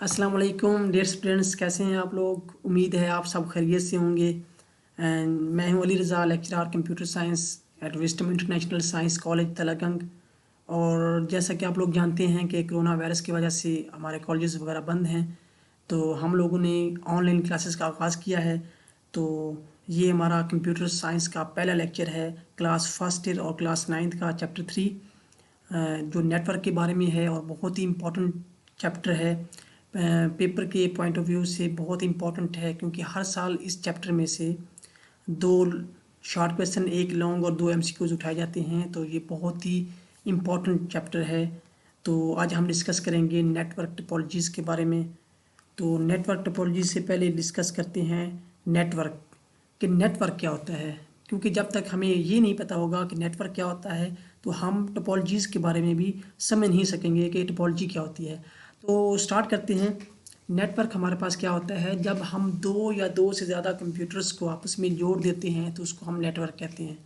अस्सलाम वालेकुम dear students, कैसे हैं आप लोग। उम्मीद है आप सब खैरियत से होंगे। एंड मैं हूं Ali Raza, lecturer computer science at wisdom international science college Talagang. और जैसा कि आप लोग जानते हैं कि कोरोना वायरस की वजह से हमारे कॉलेजेस वगैरह बंद हैं, तो हम लोगों ने ऑनलाइन क्लासेस का आगाज़ किया है। तो ये हमारा कंप्यूटर साइंस का पहला लेक्चर है, क्लास फर्स्ट ईयर और क्लास नाइन्थ का चैप्टर 3, जो नेटवर्क के बारे में है और बहुत ही इम्पोर्टेंट चैप्टर है। पेपर के पॉइंट ऑफ व्यू से बहुत इम्पोर्टेंट है, क्योंकि हर साल इस चैप्टर में से 2 शॉर्ट क्वेश्चन, 1 लॉन्ग और 2 एमसीक्यूज उठाए जाते हैं। तो ये बहुत ही इम्पोर्टेंट चैप्टर है। तो आज हम डिस्कस करेंगे नेटवर्क टोपोलॉजीज़ के बारे में। तो नेटवर्क टोपोलॉजी से पहले डिस्कस करते हैं नेटवर्क, कि नेटवर्क क्या होता है। क्योंकि जब तक हमें ये नहीं पता होगा कि नेटवर्क क्या होता है, तो हम टोपोलॉजीज़ के बारे में भी समझ नहीं सकेंगे कि टोपोलॉजी क्या होती है। तो स्टार्ट करते हैं। नेटवर्क हमारे पास क्या होता है, जब हम 2 या 2 से ज़्यादा कंप्यूटर्स को आपस में जोड़ देते हैं तो उसको हम नेटवर्क कहते हैं।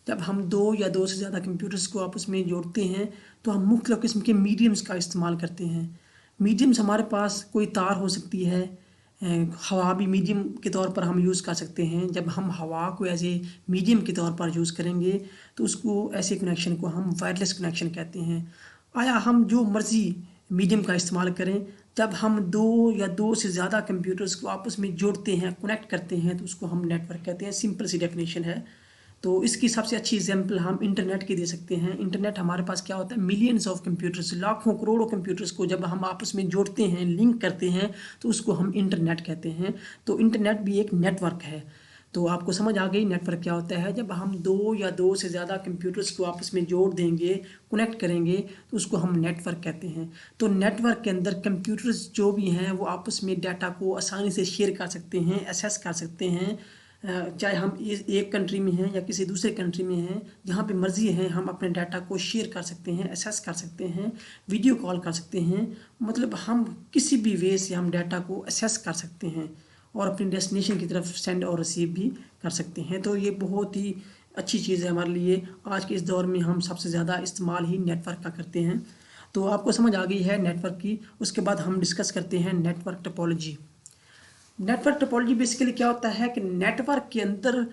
जब हम 2 या 2 से ज़्यादा कंप्यूटर्स को आपस में जोड़ते हैं तो हम मुख्तलिफ़ किस्म के मीडियम्स का इस्तेमाल करते हैं। मीडियम्स हमारे पास कोई तार हो सकती है, हवा भी मीडियम के तौर पर हम यूज़ कर सकते हैं। जब हम हवा को एज ए मीडियम के तौर पर यूज़ करेंगे तो उसको, ऐसे कनेक्शन को हम वायरलेस कनेक्शन कहते हैं। आया हम जो मर्ज़ी मीडियम का इस्तेमाल करें, जब हम 2 या 2 से ज़्यादा कंप्यूटर्स को आपस में जोड़ते हैं, कनेक्ट करते हैं, तो उसको हम नेटवर्क कहते हैं। सिंपल सी डेफिनेशन है। तो इसकी सबसे अच्छी एग्जांपल हम इंटरनेट की दे सकते हैं। इंटरनेट हमारे पास क्या होता है, मिलियंस ऑफ कंप्यूटर्स, लाखों करोड़ों कंप्यूटर्स को जब हम आपस में जोड़ते हैं, लिंक करते हैं, तो उसको हम इंटरनेट कहते हैं। तो इंटरनेट भी एक नेटवर्क है। तो आपको समझ आ गई नेटवर्क क्या होता है। जब हम 2 या 2 से ज़्यादा कंप्यूटर्स को आपस में जोड़ देंगे, कनेक्ट करेंगे, तो उसको हम नेटवर्क कहते हैं। तो नेटवर्क के अंदर कंप्यूटर्स जो भी हैं वो आपस में डाटा को आसानी से शेयर कर सकते हैं, एक्सेस कर सकते हैं। चाहे हम एक कंट्री में हैं या किसी दूसरे कंट्री में हैं, जहाँ पे मर्ज़ी है हम अपने डाटा को शेयर कर सकते हैं, एक्सेस कर सकते हैं, वीडियो कॉल कर सकते हैं। मतलब हम किसी भी वे से हम डाटा को एक्सेस कर सकते हैं और अपनी डेस्टिनेशन की तरफ सेंड और रिसीव भी कर सकते हैं। तो ये बहुत ही अच्छी चीज़ है हमारे लिए। आज के इस दौर में हम सबसे ज़्यादा इस्तेमाल ही नेटवर्क का करते हैं। तो आपको समझ आ गई है नेटवर्क की। उसके बाद हम डिस्कस करते हैं network topology. Network topology basically क्या होता है कि नेटवर्क के अंदर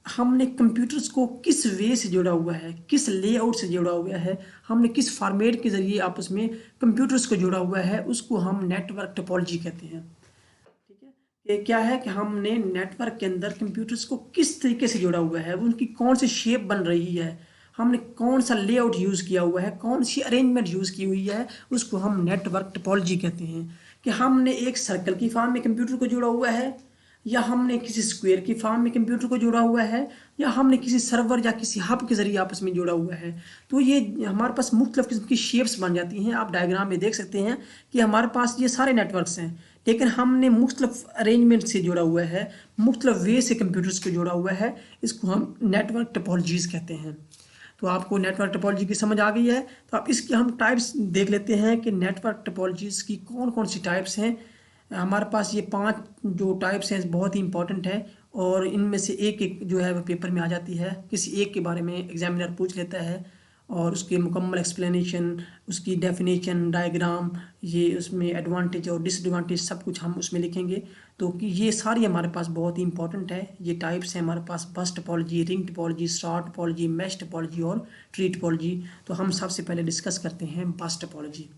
हमने कंप्यूटर्स को किस वे से जोड़ा हुआ है, किस लेआउट से जोड़ा हुआ है, हमने किस फॉर्मेट के ज़रिए आपस में कंप्यूटर्स को जोड़ा हुआ है, उसको हम नेटवर्क टोपोलॉजी कहते हैं। ठीक है, ये क्या है कि हमने नेटवर्क के अंदर कंप्यूटर्स को किस तरीके से जोड़ा हुआ है, उनकी कौन सी शेप बन रही है, हमने कौन सा लेआउट यूज़ किया हुआ है, कौन सी अरेंजमेंट यूज़ की हुई है, उसको हम नेटवर्क टोपोलॉजी कहते हैं। कि हमने एक सर्कल की फॉर्म में कंप्यूटर को जोड़ा हुआ है, या हमने किसी स्क्वायर की फॉर्म में कंप्यूटर को जोड़ा हुआ है, या हमने किसी सर्वर या किसी हब के ज़रिए आपस में जोड़ा हुआ है। तो ये हमारे पास मुख्तलिफ़ किस्म की शेप्स बन जाती हैं। आप डायग्राम में देख सकते हैं कि हमारे पास ये सारे नेटवर्क्स हैं, लेकिन हमने मुख्तलिफ़ अरेंजमेंट से जोड़ा हुआ है, मुख्तलिफ़ वे से कंप्यूटर्स को जोड़ा हुआ है। इसको हम नेटवर्क टोपोलॉजीज़ कहते हैं। तो आपको नेटवर्क टोपोलॉजी की समझ आ गई है। तो अब इसकी हम टाइप्स देख लेते हैं कि नेटवर्क टोपोलॉजीज़ की कौन कौन सी टाइप्स हैं। हमारे पास ये 5 जो टाइप्स हैं बहुत ही इंपॉर्टेंट है, और इनमें से एक एक जो है वो पेपर में आ जाती है। किसी एक के बारे में एग्जामिनर पूछ लेता है और उसके मुकम्मल एक्सप्लेनेशन, उसकी डेफिनेशन, डायग्राम, ये उसमें एडवांटेज और डिसएडवांटेज सब कुछ हम उसमें लिखेंगे। तो कि ये सारी हमारे पास बहुत ही इंपॉर्टेंट है। ये टाइप्स हैं हमारे पास: bus topology, ring topology, star topology, mesh topology और ट्री टोपोलॉजी। तो हम सबसे पहले डिस्कस करते हैं बस टोपोलॉजी।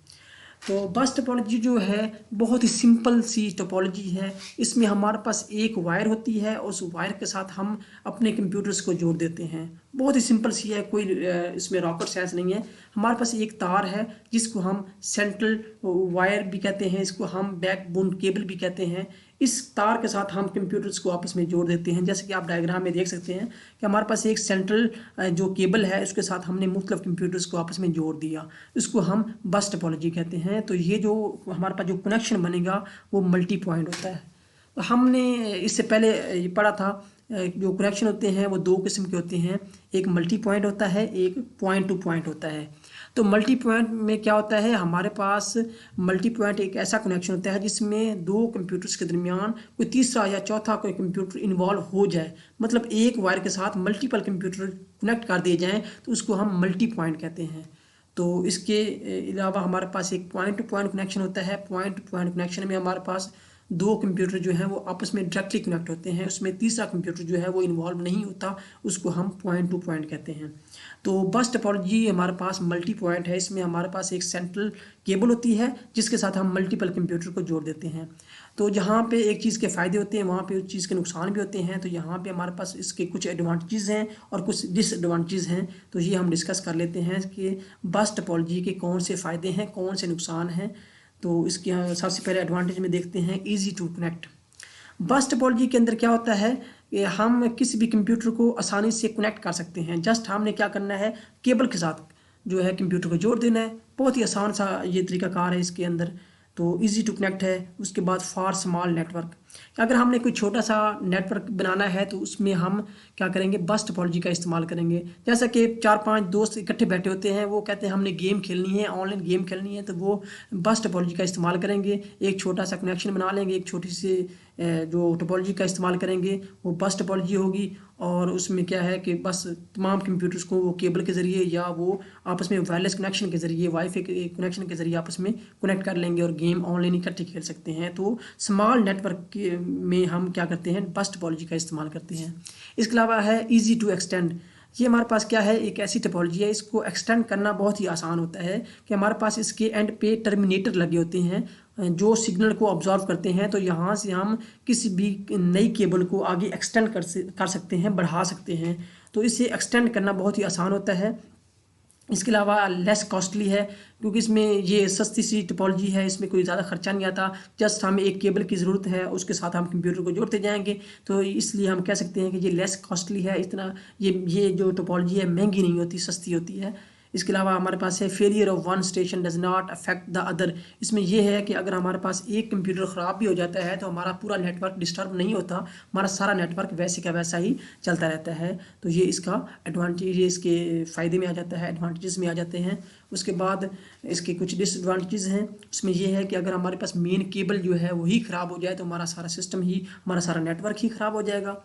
तो बस टोपोलॉजी जो है बहुत ही सिंपल सी टोपोलॉजी है। इसमें हमारे पास एक वायर होती है और उस वायर के साथ हम अपने कंप्यूटर्स को जोड़ देते हैं। बहुत ही सिंपल सी है, कोई इसमें रॉकेट साइंस नहीं है। हमारे पास एक तार है जिसको हम सेंट्रल वायर भी कहते हैं, इसको हम बैकबोन केबल भी कहते हैं। इस तार के साथ हम कंप्यूटर्स को आपस में जोड़ देते हैं। जैसे कि आप डायग्राम में देख सकते हैं कि हमारे पास एक सेंट्रल जो केबल है उसके साथ हमने मुख्तलिफ कंप्यूटर्स को आपस में जोड़ दिया, इसको हम बस टोपोलॉजी कहते हैं। तो ये जो हमारे पास जो कनेक्शन बनेगा वो मल्टी पॉइंट होता है। तो हमने इससे पहले ये पढ़ा था, जो कनेक्शन होते हैं वो 2 किस्म के होते हैं। एक मल्टी पॉइंट होता है, एक पॉइंट टू पॉइंट होता है। तो मल्टी पॉइंट में क्या होता है, हमारे पास मल्टी पॉइंट एक ऐसा कनेक्शन होता है जिसमें 2 कंप्यूटर्स के दरमियान कोई तीसरा या चौथा कोई कंप्यूटर इन्वॉल्व हो जाए, मतलब एक वायर के साथ मल्टीपल कंप्यूटर कनेक्ट कर दिए जाएँ, तो उसको हम मल्टी पॉइंट कहते हैं। तो इसके अलावा हमारे पास एक पॉइंट टू पॉइंट कनेक्शन होता है। पॉइंट टू पॉइंट कनेक्शन में हमारे पास दो कंप्यूटर जो हैं वो आपस में डायरेक्टली कनेक्ट होते हैं, उसमें तीसरा कंप्यूटर जो है वो इन्वॉल्व नहीं होता, उसको हम पॉइंट टू पॉइंट कहते हैं। तो बस टोपोलॉजी हमारे पास मल्टी पॉइंट है। इसमें हमारे पास एक सेंट्रल केबल होती है जिसके साथ हम मल्टीपल कंप्यूटर को जोड़ देते हैं। तो जहाँ पे एक चीज़ के फ़ायदे होते हैं वहाँ पे उस चीज़ के नुकसान भी होते हैं। तो यहाँ पे हमारे पास इसके कुछ एडवांटेजेस हैं और कुछ डिसएडवांटेजेस हैं। तो ये हम डिस्कस कर लेते हैं कि बस टोपोलॉजी के कौन से फ़ायदे हैं, कौन से नुकसान हैं। तो इसके सबसे पहले एडवांटेज में देखते हैं easy to connect. Bus topology के अंदर क्या होता है कि हम किसी भी कंप्यूटर को आसानी से कनेक्ट कर सकते हैं। जस्ट हमने क्या करना है, केबल के साथ जो है कंप्यूटर को जोड़ देना है। बहुत ही आसान सा ये तरीकाकार है इसके अंदर। तो इजी टू कनेक्ट है। उसके बाद फॉर स्मॉल नेटवर्क, अगर हमने कोई छोटा सा नेटवर्क बनाना है तो उसमें हम क्या करेंगे, बस टोपोलॉजी का इस्तेमाल करेंगे। जैसा कि 4-5 दोस्त इकट्ठे बैठे होते हैं, वो कहते हैं हमने गेम खेलनी है, ऑनलाइन गेम खेलनी है, तो वो बस टोपोलॉजी का इस्तेमाल करेंगे। एक छोटा सा कनेक्शन बना लेंगे, एक छोटी सी जो टोपोलॉजी का इस्तेमाल करेंगे वो बस टोपोलॉजी होगी। और उसमें क्या है कि बस तमाम कंप्यूटर्स को वो केबल के ज़रिए या वो आपस में वायरलेस कनेक्शन के ज़रिए, वाईफाई के कनेक्शन के ज़रिए आपस में कनेक्ट कर लेंगे और गेम ऑनलाइन इकट्ठे खेल सकते हैं। तो स्मॉल नेटवर्क में हम क्या करते हैं, बस टोपोलॉजी का इस्तेमाल करते हैं। इसके अलावा है ईजी टू एक्सटेंड। ये हमारे पास क्या है, एक ऐसी टोपोलॉजी है, इसको एक्सटेंड करना बहुत ही आसान होता है कि हमारे पास इसके एंड पे टर्मिनेटर लगे होते हैं जो सिग्नल को ऑब्जर्व करते हैं। तो यहाँ से हम किसी भी नई केबल को आगे एक्सटेंड कर सकते हैं, बढ़ा सकते हैं। तो इसे एक्सटेंड करना बहुत ही आसान होता है। इसके अलावा लेस कॉस्टली है क्योंकि इसमें ये सस्ती सी टोपोलॉजी है, इसमें कोई ज़्यादा खर्चा नहीं आता। जस्ट हमें एक केबल की ज़रूरत है, उसके साथ हम कंप्यूटर को जोड़ते जाएंगे। तो इसलिए हम कह सकते हैं कि ये लेस कॉस्टली है। इतना ये जो टोपोलॉजी है महंगी नहीं होती, सस्ती होती है। इसके अलावा हमारे पास है failure of one station does not affect the other. इसमें यह है कि अगर हमारे पास एक कंप्यूटर ख़राब भी हो जाता है तो हमारा पूरा नेटवर्क डिस्टर्ब नहीं होता, हमारा सारा नेटवर्क वैसे का वैसा ही चलता रहता है। तो ये इसका एडवांटेज, ये इसके फ़ायदे में आ जाता है, एडवांटेजेस में आ जाते हैं। उसके बाद इसके कुछ डिसएडवांटेजेस हैं। उसमें यह है कि अगर हमारे पास मेन केबल जो है वही ख़राब हो जाए तो हमारा सारा सिस्टम ही, हमारा सारा नेटवर्क ही ख़राब हो जाएगा।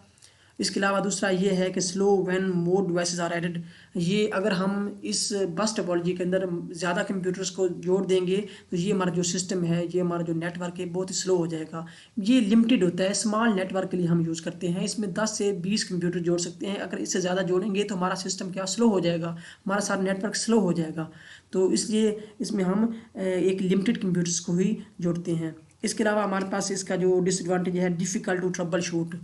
इसके अलावा दूसरा ये है कि slow when more devices are added. ये अगर हम इस बस टोपोलॉजी के अंदर ज़्यादा कंप्यूटर्स को जोड़ देंगे तो ये हमारा जो सिस्टम है, ये हमारा जो नेटवर्क है बहुत ही स्लो हो जाएगा। ये लिमिटेड होता है, स्मॉल नेटवर्क के लिए हम यूज़ करते हैं। इसमें 10 से 20 कंप्यूटर जोड़ सकते हैं। अगर इससे ज़्यादा जोड़ेंगे तो हमारा सिस्टम क्या स्लो हो जाएगा, हमारा सारा नेटवर्क स्लो हो जाएगा। तो इसलिए इसमें हम एक लिमिटेड कंप्यूटर्स को ही जोड़ते हैं। इसके अलावा हमारे पास इसका जो डिसएडवांटेज है, difficult to troubleshoot.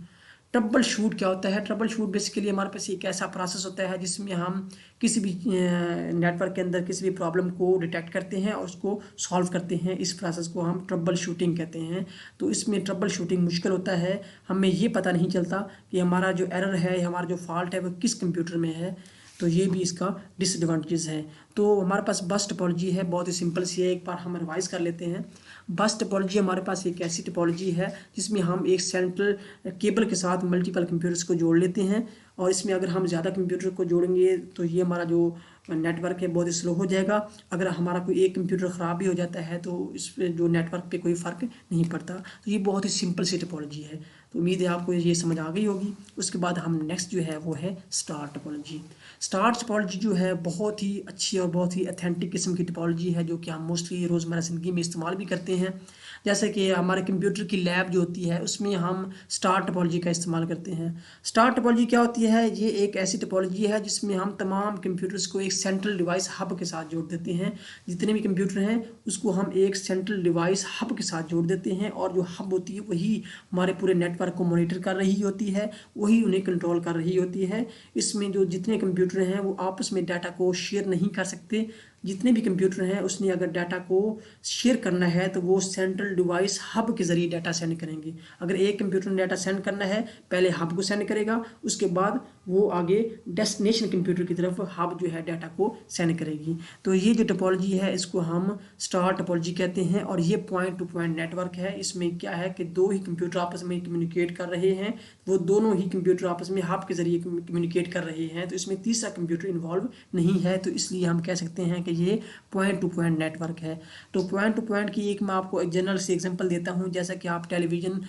Troubleshoot क्या होता है, ट्रबल शूट बेसिकली हमारे पास एक ऐसा प्रोसेस होता है जिसमें हम किसी भी नेटवर्क के अंदर किसी भी प्रॉब्लम को डिटेक्ट करते हैं और उसको सॉल्व करते हैं। इस प्रोसेस को हम ट्रबल शूटिंग कहते हैं। तो इसमें ट्रबल शूटिंग मुश्किल होता है, हमें ये पता नहीं चलता कि हमारा जो एरर है, हमारा जो फॉल्ट है वो किस कंप्यूटर में है। तो ये भी इसका डिसएडवांटेज है। तो हमारे पास बस टोपोलॉजी है, बहुत ही सिंपल सी है, एक बार हम रिवाइज कर लेते हैं। बस टोपोलॉजी हमारे पास एक ऐसी टोपोलॉजी है जिसमें हम एक सेंट्रल केबल के साथ मल्टीपल कंप्यूटर्स को जोड़ लेते हैं। और इसमें अगर हम ज़्यादा कंप्यूटर को जोड़ेंगे तो ये हमारा जो नेटवर्क है बहुत ही स्लो हो जाएगा। अगर हमारा कोई एक कंप्यूटर ख़राब भी हो जाता है तो इस पे जो नेटवर्क पे कोई फ़र्क नहीं पड़ता। तो ये बहुत ही सिंपल सी टोपोलॉजी है। तो उम्मीद है आपको ये समझ आ गई होगी। उसके बाद हम नेक्स्ट जो है वो है स्टार टोपोलॉजी। स्टार टोपोलॉजी जो है बहुत ही अच्छी और बहुत ही अथेंटिक किस्म की टोपोलॉजी है जो कि हम मोस्टली रोज़मर्रा ज़िंदगी में इस्तेमाल भी करते हैं। जैसे कि हमारे कंप्यूटर की लैब जो होती है उसमें हम स्टार टोपोलॉजी का इस्तेमाल करते हैं। स्टार टोपोलॉजी क्या होती है, ये एक ऐसी टोपोलॉजी है जिसमें हम तमाम कंप्यूटर्स को एक सेंट्रल डिवाइस हब के साथ जोड़ देते हैं। जितने भी कंप्यूटर हैं उसको हम एक सेंट्रल डिवाइस हब के साथ जोड़ देते हैं और जो हब होती है वही हमारे पूरे नेटवर्क को मॉनिटर कर रही होती है, वही उन्हें कंट्रोल कर रही होती है। इसमें जो जितने कंप्यूटर हैं वो आपस में डाटा को शेयर नहीं कर सकते। जितने भी कंप्यूटर हैं उसने अगर डाटा को शेयर करना है तो वो सेंट्रल डिवाइस हब के ज़रिए डाटा सेंड करेंगे। अगर एक कंप्यूटर ने डाटा सेंड करना है पहले हब को सेंड करेगा, उसके बाद वो आगे डेस्टिनेशन कंप्यूटर की तरफ हब जो है डाटा को सेंड करेगी। तो ये जो टोपोलॉजी है इसको हम स्टार टोपोलॉजी कहते हैं। और ये पॉइंट टू पॉइंट नेटवर्क है। इसमें क्या है कि दो ही कंप्यूटर आपस में कम्युनिकेट कर रहे हैं, वो दोनों ही कंप्यूटर आपस में हब के ज़रिए कम्युनिकेट कर रहे हैं। तो इसमें तीसरा कंप्यूटर इन्वॉल्व नहीं है। तो इसलिए हम कह सकते हैं कि ये पॉइंट टू पॉइंट नेटवर्क है। तो पॉइंट टू पॉइंट की एक मैं आपको एक जनरल से एग्जांपल देता हूँ। जैसा कि आप टेलीविज़न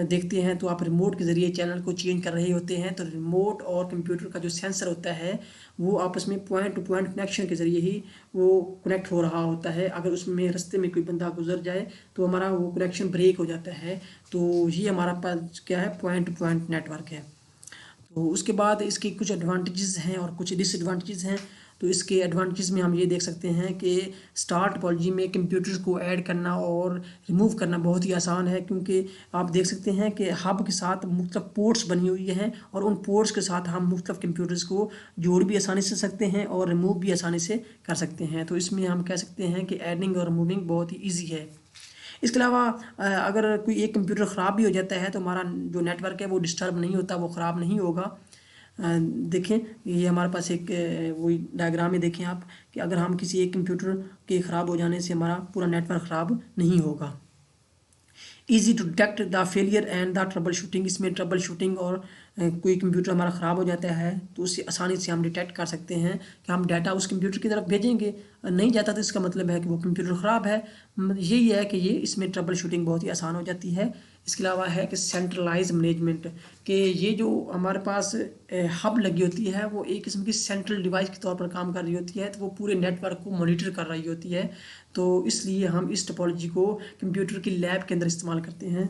देखते हैं तो आप रिमोट के ज़रिए चैनल को चेंज कर रहे होते हैं। तो रिमोट और कंप्यूटर का जो सेंसर होता है वो आपस में पॉइंट टू पॉइंट कनेक्शन के ज़रिए ही वो कनेक्ट हो रहा होता है। अगर उसमें रास्ते में कोई बंदा गुजर जाए तो हमारा वो कनेक्शन ब्रेक हो जाता है। तो ये हमारा पास क्या है, पॉइंट टू पॉइंट नेटवर्क है। तो उसके बाद इसके कुछ एडवांटेजेस हैं और कुछ डिसएडवांटेजेस हैं। तो इसके एडवांटेज में हम ये देख सकते हैं कि स्टार टोपोलॉजी में कंप्यूटर्स को ऐड करना और रिमूव करना बहुत ही आसान है, क्योंकि आप देख सकते हैं कि हब के साथ मुख्तलिफ पोर्ट्स बनी हुई हैं और उन पोर्ट्स के साथ हम मुख्तलिफ कंप्यूटर्स को जोड़ भी आसानी से सकते हैं और रिमूव भी आसानी से कर सकते हैं। तो इसमें हम कह सकते हैं कि एडिंग और रिमूविंग बहुत ही ईजी है। इसके अलावा अगर कोई एक कंप्यूटर ख़राब भी हो जाता है तो हमारा जो नेटवर्क है वो डिस्टर्ब नहीं होता, वो ख़राब नहीं होगा। देखें, ये हमारे पास एक वही डायग्राम में देखें आप कि अगर हम किसी एक कंप्यूटर के ख़राब हो जाने से हमारा पूरा नेटवर्क ख़राब नहीं होगा। Easy to detect the failure and the troubleshooting, इसमें ट्रबल शूटिंग और कोई कंप्यूटर हमारा ख़राब हो जाता है तो उससे आसानी से हम डिटेक्ट कर सकते हैं कि हम डाटा उस कंप्यूटर की तरफ भेजेंगे, नहीं जाता तो इसका मतलब है कि वो कंप्यूटर ख़राब है। यही है कि ये इसमें ट्रबल शूटिंग बहुत ही आसान हो जाती है। इसके अलावा है कि सेंट्रलाइज मैनेजमेंट, कि ये जो हमारे पास हब लगी होती है वो एक किस्म की सेंट्रल डिवाइस के तौर पर काम कर रही होती है, तो वो पूरे नेटवर्क को मॉनिटर कर रही होती है। तो इसलिए हम इस टोपोलॉजी को कंप्यूटर की लैब के अंदर इस्तेमाल करते हैं,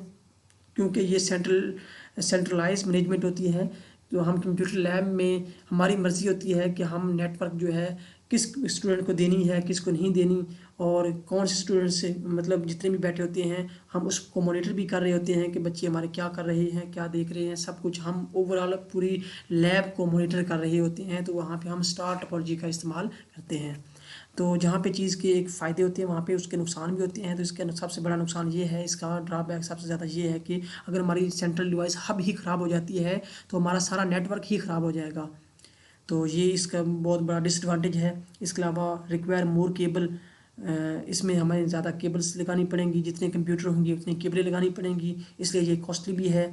क्योंकि ये सेंट्रलाइज मैनेजमेंट होती है। तो हम कंप्यूटर लैब में हमारी मर्ज़ी होती है कि हम नेटवर्क जो है किस स्टूडेंट को देनी है, किसको नहीं देनी, और कौन से स्टूडेंट से मतलब जितने भी बैठे होते हैं हम उसको मॉनिटर भी कर रहे होते हैं कि बच्चे हमारे क्या कर रहे हैं, क्या देख रहे हैं, सब कुछ हम ओवरऑल पूरी लैब को मॉनिटर कर रहे होते हैं। तो वहाँ पे हम स्टार टोपोलॉजी का इस्तेमाल करते हैं। तो जहाँ पे चीज़ के एक फ़ायदे होते हैं वहाँ पे उसके नुकसान भी होते हैं। तो इसके सबसे बड़ा नुकसान ये है, इसका ड्रॉबैक सबसे ज़्यादा ये है कि अगर हमारी सेंट्रल डिवाइस हब ही ख़राब हो जाती है तो हमारा सारा नेटवर्क ही ख़राब हो जाएगा। तो ये इसका बहुत बड़ा डिसएडवांटेज है। इसके अलावा रिक्वायर मोर केबल, इसमें हमें ज़्यादा केबल्स लगानी पड़ेंगी, जितने कंप्यूटर होंगे उतनी केबलें लगानी पड़ेंगी, इसलिए ये कॉस्टली भी है।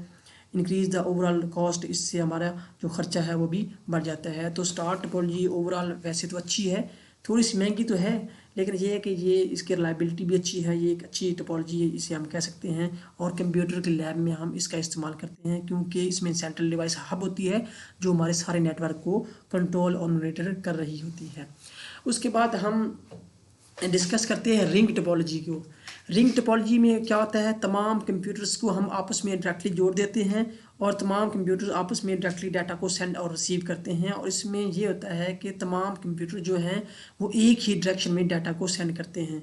इंक्रीज़ द ओवरऑल कॉस्ट, इससे हमारा जो खर्चा है वो भी बढ़ जाता है। तो स्टार टोपोलॉजी ओवरऑल वैसे तो अच्छी है, थोड़ी सी महंगी तो है, लेकिन ये है कि ये इसकी रिलायबिलिटी भी अच्छी है, ये एक अच्छी टोपोलॉजी है इसे हम कह सकते हैं। और कंप्यूटर के लैब में हम इसका इस्तेमाल करते हैं क्योंकि इसमें सेंट्रल डिवाइस हब होती है जो हमारे सारे नेटवर्क को कंट्रोल और मॉनिटर कर रही होती है। उसके बाद हम डिस्कस करते हैं रिंग टोपोलॉजी को। रिंग टोपोलॉजी में क्या होता है, तमाम कंप्यूटर्स को हम आपस में डायरेक्टली जोड़ देते हैं और तमाम कंप्यूटर आपस में डायरेक्टली डाटा को सेंड और रिसीव करते हैं। और इसमें ये होता है कि तमाम कंप्यूटर जो हैं वो एक ही डायरेक्शन में डाटा को सेंड करते हैं।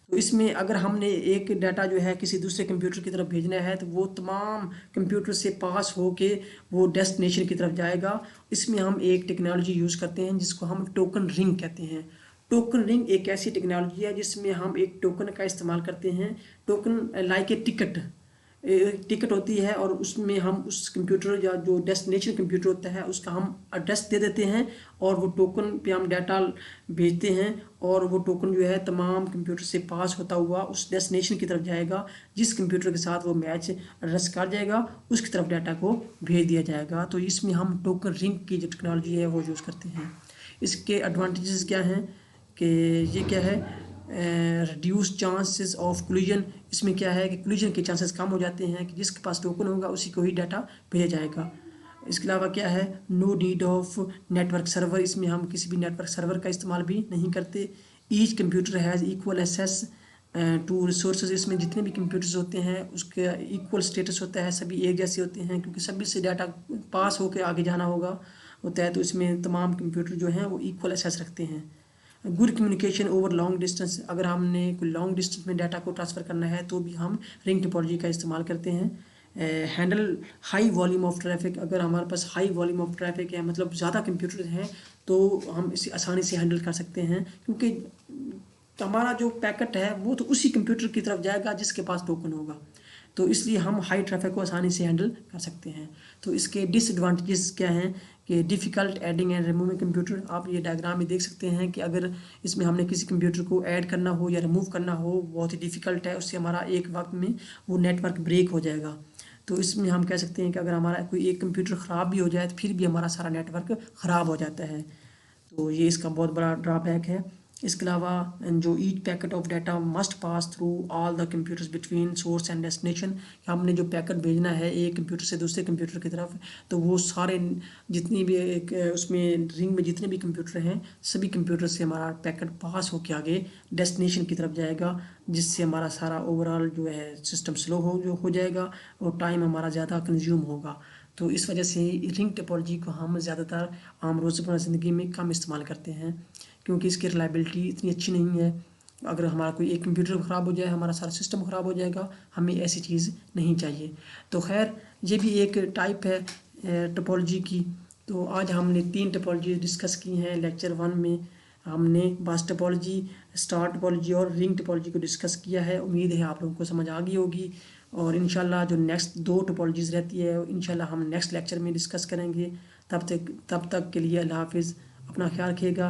तो इसमें अगर हमने एक डाटा जो है किसी दूसरे कंप्यूटर की तरफ भेजना है तो वो तमाम कंप्यूटर से पास होके वो डेस्टिनेशन की तरफ जाएगा। इसमें हम एक टेक्नोलॉजी यूज़ करते हैं जिसको हम टोकन रिंग कहते हैं। टोकन रिंग एक ऐसी टेक्नोलॉजी है जिसमें हम एक टोकन का इस्तेमाल करते हैं। टोकन लाइक ए टिकट होती है और उसमें हम उस कंप्यूटर या जो डेस्टिनेशन कंप्यूटर होता है उसका हम एड्रेस दे देते हैं और वो टोकन पे हम डाटा भेजते हैं और वो टोकन जो है तमाम कंप्यूटर से पास होता हुआ उस डेस्टिनेशन की तरफ जाएगा। जिस कंप्यूटर के साथ वो मैच एड्रेस कर जाएगा उसकी तरफ डाटा को भेज दिया जाएगा। तो इसमें हम टोकन रिंग की जो टेक्नोलॉजी है वो यूज़ करते हैं। इसके एडवांटेजेस क्या हैं कि ये क्या है, रिड्यूस चांसेस ऑफ कोलिजन, इसमें क्या है कि कोलिजन के चांसेस कम हो जाते हैं कि जिसके पास टोकन होगा उसी को ही डाटा भेजा जाएगा। इसके अलावा क्या है, no need of network server, इसमें हम किसी भी नेटवर्क सर्वर का इस्तेमाल भी नहीं करते। Each computer has equal access to resources, इसमें जितने भी कंप्यूटर्स होते हैं उसके इक्वल स्टेटस होता है, सभी एक जैसे होते हैं क्योंकि सभी से डाटा पास होकर आगे जाना होता है। तो इसमें तमाम कंप्यूटर जो हैं वो इक्वल एक्सेस रखते हैं। Good communication over long distance, अगर हमने कोई लॉन्ग डिस्टेंस में डाटा को ट्रांसफ़र करना है तो भी हम रिंग टोपोलॉजी का इस्तेमाल करते हैं। Handle high volume of traffic, अगर हमारे पास हाई वॉल्यूम ऑफ ट्रैफिक है मतलब ज़्यादा कंप्यूटर हैं तो हम इसे आसानी से हैंडल कर सकते हैं क्योंकि हमारा जो पैकेट है वो तो उसी कंप्यूटर की तरफ जाएगा जिसके पास टोकन होगा। तो इसलिए हम हाई ट्रैफिक को आसानी से हैंडल कर सकते हैं। तो इसके डिसएडवांटेजेस क्या हैं कि difficult adding and removing computer, आप ये डायग्राम में देख सकते हैं कि अगर इसमें हमने किसी कंप्यूटर को ऐड करना हो या रिमूव करना हो बहुत ही डिफ़िकल्ट है, उससे हमारा एक वक्त में वो नेटवर्क ब्रेक हो जाएगा। तो इसमें हम कह सकते हैं कि अगर हमारा कोई एक कंप्यूटर ख़राब भी हो जाए तो फिर भी हमारा सारा नेटवर्क ख़राब हो जाता है। तो ये इसका बहुत बड़ा ड्रॉबैक है। इसके अलावा जो each packet of data must pass through all the computers between source and destination, हमने जो पैकेट भेजना है एक कंप्यूटर से दूसरे कंप्यूटर की तरफ, तो वो सारे जितनी भी एक उसमें रिंग में जितने भी कंप्यूटर हैं सभी कंप्यूटर से हमारा पैकेट पास होकर आगे डेस्टिनेशन की तरफ जाएगा, जिससे हमारा सारा ओवरऑल जो है सिस्टम स्लो हो जाएगा और टाइम हमारा ज़्यादा कंज्यूम होगा। तो इस वजह से रिंग टोपोलॉजी को हम ज़्यादातर आम रोज़मर्रा ज़िंदगी में कम इस्तेमाल करते हैं, क्योंकि इसकी रिलायबिलिटी इतनी अच्छी नहीं है। अगर हमारा कोई एक कंप्यूटर ख़राब हो जाए हमारा सारा सिस्टम ख़राब हो जाएगा, हमें ऐसी चीज़ नहीं चाहिए। तो खैर ये भी एक टाइप है टोपोलॉजी की। तो आज हमने 3 टोपोलॉजी डिस्कस की हैं। लेक्चर 1 में हमने बस टोपोलॉजी, स्टार टोपोलॉजी और रिंग टोपोलॉजी को डिस्कस किया है। उम्मीद है आप लोगों को समझ आ गई होगी, और इंशाल्लाह जो नेक्स्ट 2 टोपोलॉजीज़ रहती है इंशाल्लाह हम नेक्स्ट लेक्चर में डिस्कस करेंगे। तब तक के लिए अल्लाह हाफिज़, अपना ख्याल रखिएगा।